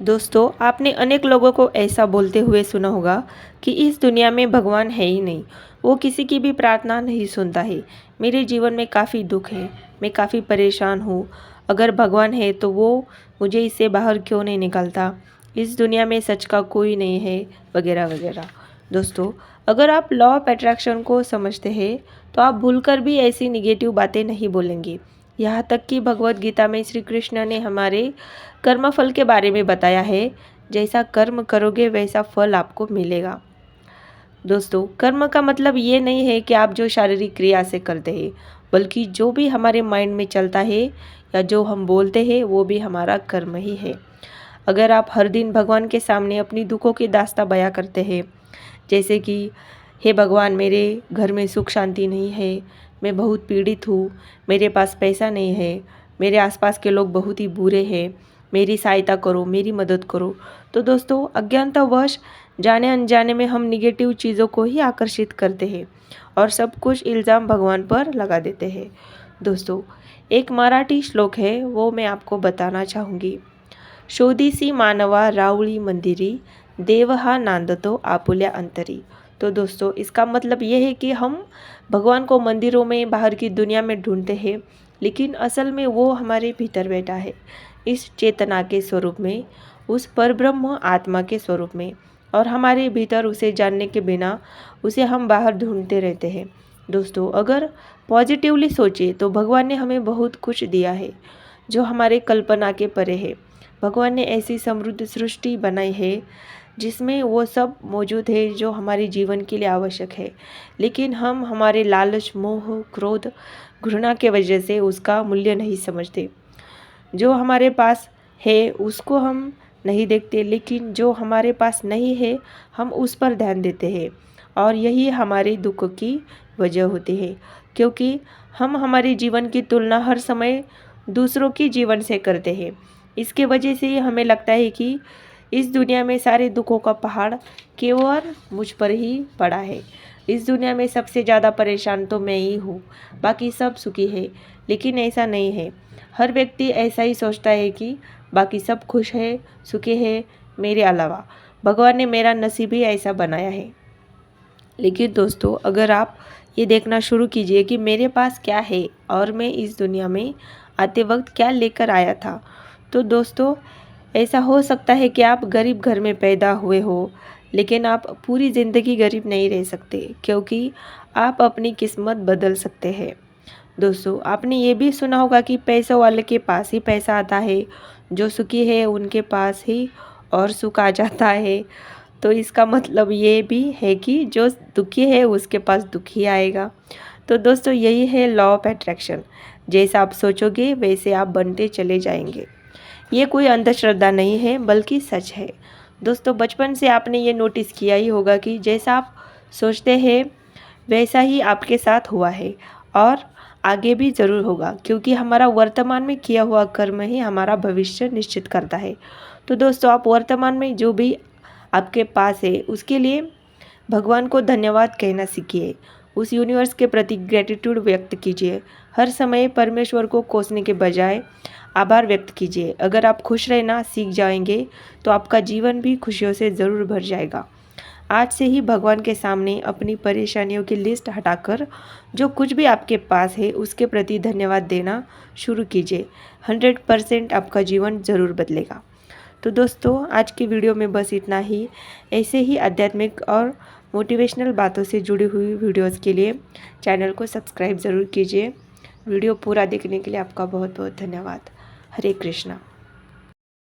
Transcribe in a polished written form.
दोस्तों, आपने अनेक लोगों को ऐसा बोलते हुए सुना होगा कि इस दुनिया में भगवान है ही नहीं, वो किसी की भी प्रार्थना नहीं सुनता है। मेरे जीवन में काफ़ी दुख है, मैं काफ़ी परेशान हूँ। अगर भगवान है तो वो मुझे इससे बाहर क्यों नहीं निकालता? इस दुनिया में सच का कोई नहीं है, वगैरह वगैरह। दोस्तों, अगर आप लॉ ऑफ अट्रैक्शन को समझते हैं तो आप भूलकर भी ऐसी निगेटिव बातें नहीं बोलेंगे। यहाँ तक कि भगवत गीता में श्री कृष्ण ने हमारे कर्मफल के बारे में बताया है, जैसा कर्म करोगे वैसा फल आपको मिलेगा। दोस्तों, कर्म का मतलब ये नहीं है कि आप जो शारीरिक क्रिया से करते हैं, बल्कि जो भी हमारे माइंड में चलता है या जो हम बोलते हैं वो भी हमारा कर्म ही है। अगर आप हर दिन भगवान के सामने अपनी दुखों की दास्तां बयां करते हैं, जैसे कि हे भगवान, मेरे घर में सुख शांति नहीं है, मैं बहुत पीड़ित हूँ, मेरे पास पैसा नहीं है, मेरे आसपास के लोग बहुत ही बुरे हैं, मेरी सहायता करो, मेरी मदद करो। तो दोस्तों, अज्ञानतावश जाने अनजाने में हम निगेटिव चीज़ों को ही आकर्षित करते हैं और सब कुछ इल्ज़ाम भगवान पर लगा देते हैं। दोस्तों, एक मराठी श्लोक है, वो मैं आपको बताना चाहूँगी। शोधीसी मानवा रावळी मंदिरी, देव हा नांदतो आपुल्या अंतरी। तो दोस्तों, इसका मतलब ये है कि हम भगवान को मंदिरों में, बाहर की दुनिया में ढूंढते हैं, लेकिन असल में वो हमारे भीतर बैठा है, इस चेतना के स्वरूप में, उस परब्रह्म आत्मा के स्वरूप में। और हमारे भीतर उसे जानने के बिना उसे हम बाहर ढूंढते रहते हैं। दोस्तों, अगर पॉजिटिवली सोचे तो भगवान ने हमें बहुत कुछ दिया है जो हमारे कल्पना के परे है। भगवान ने ऐसी समृद्ध सृष्टि बनाई है जिसमें वो सब मौजूद है जो हमारे जीवन के लिए आवश्यक है, लेकिन हम हमारे लालच, मोह, क्रोध, घृणा के वजह से उसका मूल्य नहीं समझते। जो हमारे पास है उसको हम नहीं देखते, लेकिन जो हमारे पास नहीं है हम उस पर ध्यान देते हैं, और यही हमारे दुख की वजह होती है, क्योंकि हम हमारे जीवन की तुलना हर समय दूसरों की जीवन से करते हैं। इसके वजह से हमें लगता है कि इस दुनिया में सारे दुखों का पहाड़ केवल मुझ पर ही पड़ा है। इस दुनिया में सबसे ज़्यादा परेशान तो मैं ही हूँ, बाकी सब सुखी है। लेकिन ऐसा नहीं है। हर व्यक्ति ऐसा ही सोचता है कि बाकी सब खुश है, सुखी है, मेरे अलावा। भगवान ने मेरा नसीब ही ऐसा बनाया है। लेकिन दोस्तों, अगर आप ये देखना शुरू कीजिए कि मेरे पास क्या है और मैं इस दुनिया में आते वक्त क्या लेकर आया था, तो दोस्तों, ऐसा हो सकता है कि आप गरीब घर में पैदा हुए हो, लेकिन आप पूरी ज़िंदगी गरीब नहीं रह सकते, क्योंकि आप अपनी किस्मत बदल सकते हैं। दोस्तों, आपने ये भी सुना होगा कि पैसों वाले के पास ही पैसा आता है, जो सुखी है उनके पास ही और सुख आ जाता है। तो इसका मतलब ये भी है कि जो दुखी है उसके पास दुख ही आएगा। तो दोस्तों, यही है लॉ ऑफ अट्रैक्शन। जैसा आप सोचोगे वैसे आप बनते चले जाएंगे। ये कोई अंधश्रद्धा नहीं है, बल्कि सच है। दोस्तों, बचपन से आपने ये नोटिस किया ही होगा कि जैसा आप सोचते हैं वैसा ही आपके साथ हुआ है, और आगे भी ज़रूर होगा, क्योंकि हमारा वर्तमान में किया हुआ कर्म ही हमारा भविष्य निश्चित करता है। तो दोस्तों, आप वर्तमान में जो भी आपके पास है उसके लिए भगवान को धन्यवाद कहना सीखिए। उस यूनिवर्स के प्रति ग्रेटिट्यूड व्यक्त कीजिए। हर समय परमेश्वर को कोसने के बजाय आभार व्यक्त कीजिए। अगर आप खुश रहना सीख जाएंगे तो आपका जीवन भी खुशियों से ज़रूर भर जाएगा। आज से ही भगवान के सामने अपनी परेशानियों की लिस्ट हटाकर जो कुछ भी आपके पास है उसके प्रति धन्यवाद देना शुरू कीजिए। 100% आपका जीवन ज़रूर बदलेगा। तो दोस्तों, आज की वीडियो में बस इतना ही। ऐसे ही आध्यात्मिक और मोटिवेशनल बातों से जुड़ी हुई वीडियोस के लिए चैनल को सब्सक्राइब ज़रूर कीजिए। वीडियो पूरा देखने के लिए आपका बहुत बहुत धन्यवाद। हरे कृष्णा।